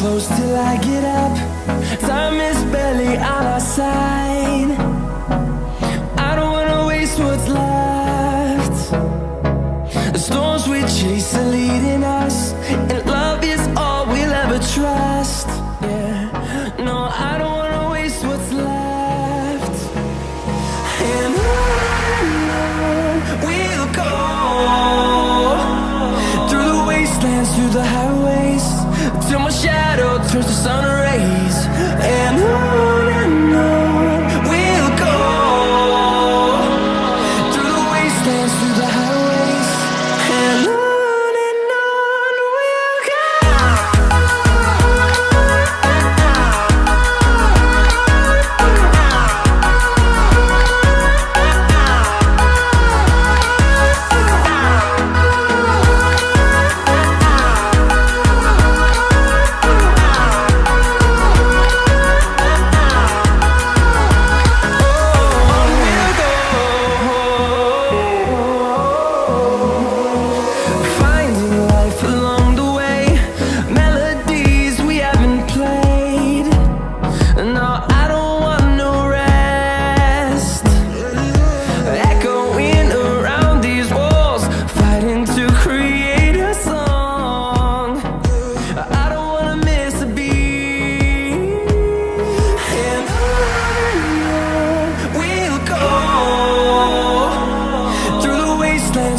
close till I get up. Time is barely on our side. I don't wanna waste what's left. The storms we chase are leading us, and love is all we'll ever trust. Yeah, no, I don't wanna waste what's left. And on we'll go, through the wastelands, through the highways, till my shadow turns to sun rays. And on we'll go, through the wastelands, through the highways, and on we'll go.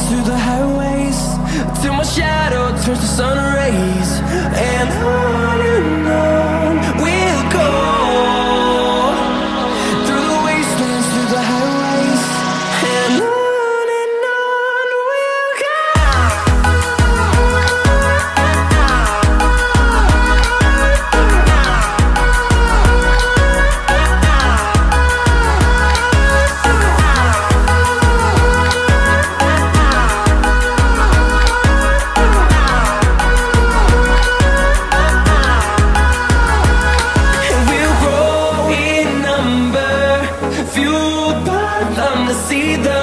Through the highways, till my shadow turns to sun rays. And on we'll go, through the wastelands, through the highways, and on we'll go. Fueled by them to see the